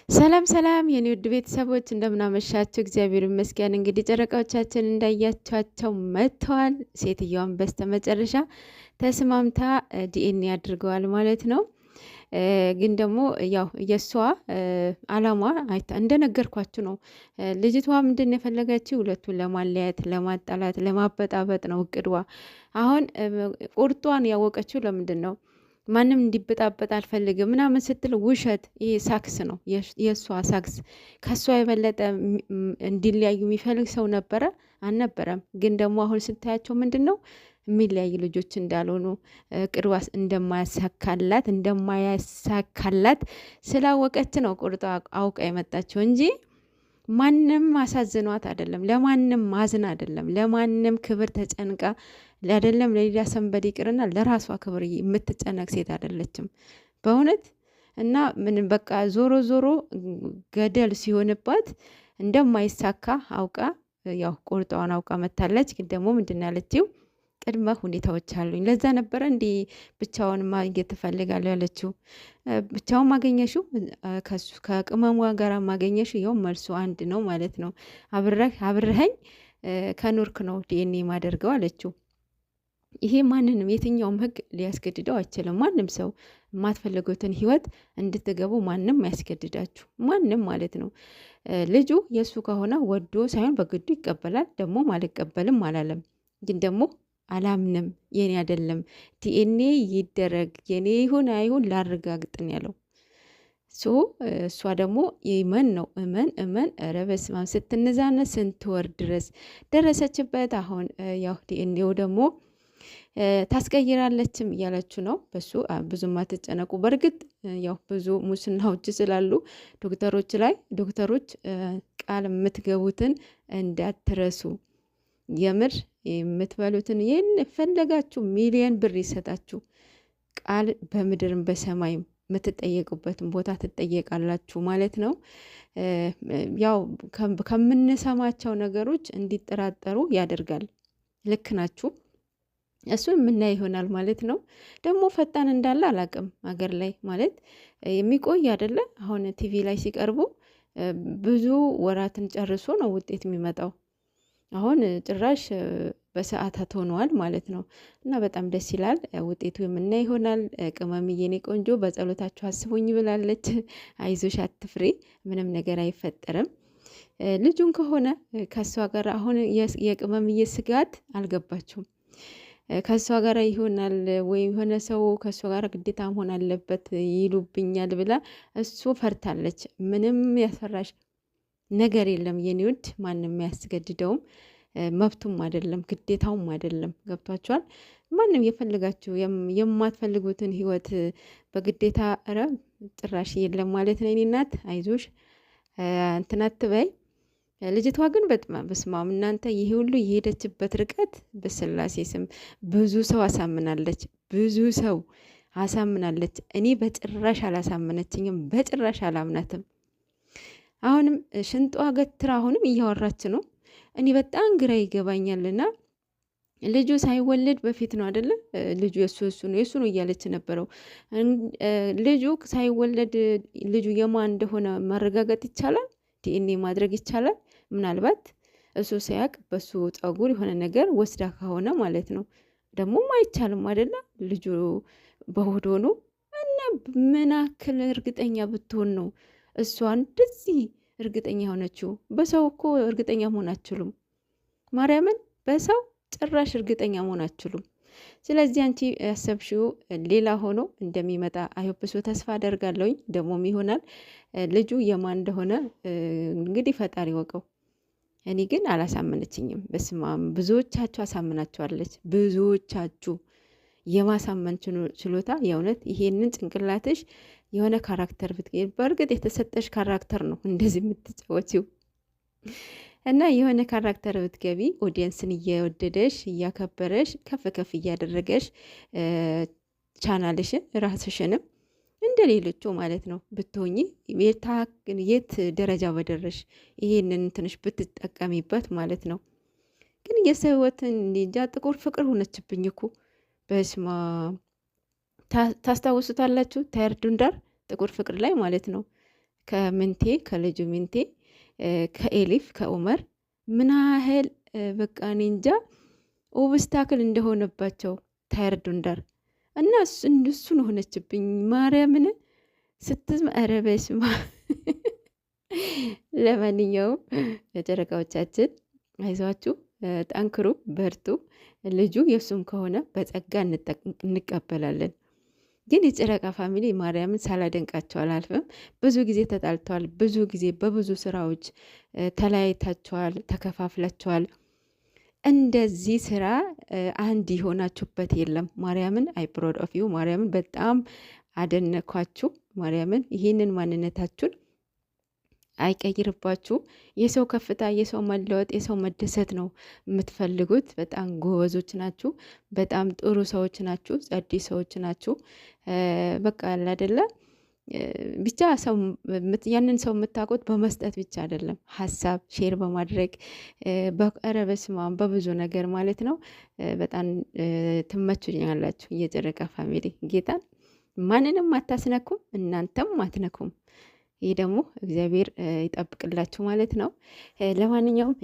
ሰላም ሰላም የኔ ውድ ቤተሰቦች እንደምናመሻችሁ፣ እግዚአብሔር ይመስገን። እንግዲህ ጨረቃዎቻችን እንዳያቻቸው መጥተዋል። ሴትዮዋን በስተመጨረሻ ተስማምታ ዲኤንኤ አድርገዋል ማለት ነው። ግን ደግሞ ያው የእሷ አላማ እንደነገርኳችሁ ነው። ልጅቷ ምንድን ነው የፈለገችው? ሁለቱን ለማለያየት፣ ለማጣላት፣ ለማበጣበጥ ነው እቅድዋ። አሁን ቁርጧን ያወቀችው ለምንድን ነው? ማንም እንዲበጣበጥ አልፈልግም ምናምን ስትል ውሸት፣ ይሄ ሳክስ ነው የእሷ ሳክስ። ከእሷ የበለጠ እንዲለያዩ የሚፈልግ ሰው ነበረ አልነበረም? ግን ደግሞ አሁን ስታያቸው ምንድን ነው የሚለያዩ ልጆች እንዳልሆኑ ቅድዋስ እንደማያሳካላት ስላወቀች ነው ቁርጧ አውቃ የመጣቸው እንጂ ማንም አሳዝኗት አይደለም። ለማንም ማዝን አይደለም። ለማንም ክብር ተጨንቃ አይደለም። ለሌላ ሰንበድ ይቅርና ለራሷ ክብር የምትጨነቅ ሴት አይደለችም በእውነት። እና ምን በቃ ዞሮ ዞሮ ገደል ሲሆንባት እንደማይሳካ አውቃ ያው ቁርጧን አውቃ መታለች። ግን ደግሞ ምንድን ያለችው ቅድመ ሁኔታዎች አሉኝ። ለዛ ነበረ እንዲህ ብቻውን ማግኘት ትፈልጋለሁ ያለችው። ብቻውን ማገኘሽው ከቅመሟ ጋር ማገኘሽው፣ ይኸው መልሱ አንድ ነው ማለት ነው። አብረኸኝ ከኖርክ ነው ዲኤንኤ ማደርገው አለችው። ይሄ ማንንም የትኛውም ህግ ሊያስገድደው አይችልም። ማንም ሰው የማትፈልጉትን ህይወት እንድትገቡ ማንም ያስገድዳችሁ፣ ማንም ማለት ነው። ልጁ የእሱ ከሆነ ወዶ ሳይሆን በግዱ ይቀበላል። ደግሞ አልቀበልም አላለም። ግን ደግሞ አላምንም፣ የኔ አይደለም፣ ዲኤንኤ ይደረግ፣ የኔ ይሁን አይሁን ላረጋግጥን ያለው እሷ ደግሞ ይመን ነው እመን። ኧረ በስመ አብ ስትንዛነ ስንት ወር ድረስ ደረሰችበት። አሁን ያው ዲኤንኤው ደግሞ ታስቀይራለችም እያለችው ነው። በሱ ብዙም አትጨነቁ። በእርግጥ ያው ብዙ ሙስናዎች ስላሉ ዶክተሮች ቃል የምትገቡትን እንዳትረሱ። የምር የምትበሉትን ይህን ፈለጋችሁ ሚሊየን ብር ይሰጣችሁ ቃል በምድርም በሰማይም የምትጠየቁበትን ቦታ ትጠየቃላችሁ ማለት ነው። ያው ከምንሰማቸው ነገሮች እንዲጠራጠሩ ያደርጋል። ልክ ናችሁ። እሱን የምናይ ይሆናል ማለት ነው። ደግሞ ፈጣን እንዳለ አላቅም ሀገር ላይ ማለት የሚቆይ አይደለ። አሁን ቲቪ ላይ ሲቀርቡ ብዙ ወራትን ጨርሶ ነው ውጤት የሚመጣው። አሁን ጭራሽ በሰዓታት ሆነዋል ማለት ነው። እና በጣም ደስ ይላል። ውጤቱ የምናይ ይሆናል። ቅመምዬ የኔ ቆንጆ በጸሎታችሁ አስቡኝ ብላለች። አይዞሽ አትፍሬ፣ ምንም ነገር አይፈጠርም። ልጁን ከሆነ ከእሷ ጋር አሁን የቅመምዬ ስጋት አልገባችሁም። ከእሷ ጋር ይሆናል ወይም የሆነ ሰው ከእሷ ጋር ግዴታ መሆን አለበት ይሉብኛል ብላ እሱ ፈርታለች። ምንም ያስፈራሽ ነገር የለም የኔ ውድ። ማንም ያስገድደውም መብቱም አይደለም ግዴታውም አይደለም። ገብቷችኋል? ማንም የፈልጋችሁ የማትፈልጉትን ህይወት በግዴታ ጭራሽ የለም ማለት ነው። እኔ እናት አይዞሽ እንትናት በይ። ልጅቷ ግን በጣም በስማም እናንተ ይሄ ሁሉ የሄደችበት ርቀት በስላሴ ስም ብዙ ሰው አሳምናለች። እኔ በጭራሽ አላሳመነችኝም። በጭራሽ አላምናትም። አሁንም ሽንጧ ገትራ አሁንም እያወራች ነው። እኔ በጣም ግራ ይገባኛልና ልጁ ሳይወለድ በፊት ነው አይደለ? ልጁ የሱ ነው እያለች ነበረው። ልጁ ሳይወለድ ልጁ የማን እንደሆነ ማረጋገጥ ይቻላል? ዲኤንኤ ማድረግ ይቻላል? ምናልባት እሱ ሳያውቅ በሱ ጸጉር የሆነ ነገር ወስዳ ከሆነ ማለት ነው። ደግሞም አይቻልም አይደለ? ልጁ በሆድ ሆኖ እና ምን ያክል እርግጠኛ ብትሆን ነው እሷ እንደዚህ እርግጠኛ ሆነችው? በሰው እኮ እርግጠኛ መሆን አትችሉም። ማርያምን በሰው ጭራሽ እርግጠኛ መሆን አትችሉም። ስለዚህ አንቺ ያሰብሽው ሌላ ሆኖ እንደሚመጣ አይሆብሶ ተስፋ አደርጋለሁኝ። ደግሞም ይሆናል። ልጁ የማን እንደሆነ እንግዲህ ፈጣሪ ወቀው። እኔ ግን አላሳመነችኝም። በስማም ብዙዎቻችሁ አሳምናችኋለች። ብዙዎቻችሁ የማሳመን ችሎታ የእውነት ይሄንን ጭንቅላትሽ የሆነ ካራክተር ብትገኝ፣ በእርግጥ የተሰጠሽ ካራክተር ነው እንደዚህ የምትጫወችው እና የሆነ ካራክተር ብትገቢ ኦዲየንስን እየወደደሽ እያከበረሽ ከፍ ከፍ እያደረገሽ ቻናልሽን ራስሽንም እንደ ሌሎቹ ማለት ነው ብትሆኚ የት ደረጃ በደረሽ። ይሄንን ትንሽ ብትጠቀሚበት ማለት ነው። ግን የሰው ህይወትን እንጃ ጥቁር ፍቅር ሆነችብኝ እኮ በስማ ታስታውሱታላችሁ? ታየር ዱንዳር ጥቁር ፍቅር ላይ ማለት ነው። ከምንቴ ከልጁ ምንቴ ከኤሊፍ ከኡመር ምን ያህል በቃ እኔ እንጃ ኦብስታክል እንደሆነባቸው ታየርዱንዳር እና እሱን ሆነችብኝ ማርያምን ስትዝም ኧረ በስመ አብ። ለማንኛውም የጨረቃዎቻችን አይዟችሁ፣ ጠንክሩ፣ በርቱ። ልጁ የእሱም ከሆነ በጸጋ እንቀበላለን። ግን የጨረቃ ፋሚሊ ማርያምን ሳላደንቃቸው አላልፍም። ብዙ ጊዜ ተጣልተዋል። ብዙ ጊዜ በብዙ ስራዎች ተለያይታቸዋል፣ ተከፋፍላቸዋል። እንደዚህ ስራ አንድ የሆናችሁበት የለም። ማርያምን አይ ፕሮድ ኦፍ ዩ። ማርያምን በጣም አደነኳችሁ። ማርያምን ይህንን ማንነታችሁን አይቀይርባችሁ። የሰው ከፍታ፣ የሰው መለወጥ፣ የሰው መደሰት ነው የምትፈልጉት። በጣም ጎበዞች ናችሁ። በጣም ጥሩ ሰዎች ናችሁ። ጸዲ ሰዎች ናችሁ። በቃ አይደለ ብቻ ሰው ያንን ሰው የምታውቁት በመስጠት ብቻ አይደለም፣ ሀሳብ ሼር በማድረግ በቀረበስማ በብዙ ነገር ማለት ነው። በጣም ትመቹኛላችሁ የጨረቃ ፋሚሊ። ጌታን ማንንም አታስነኩም፣ እናንተም አትነኩም። ይህ ደግሞ እግዚአብሔር ይጠብቅላችሁ ማለት ነው። ለማንኛውም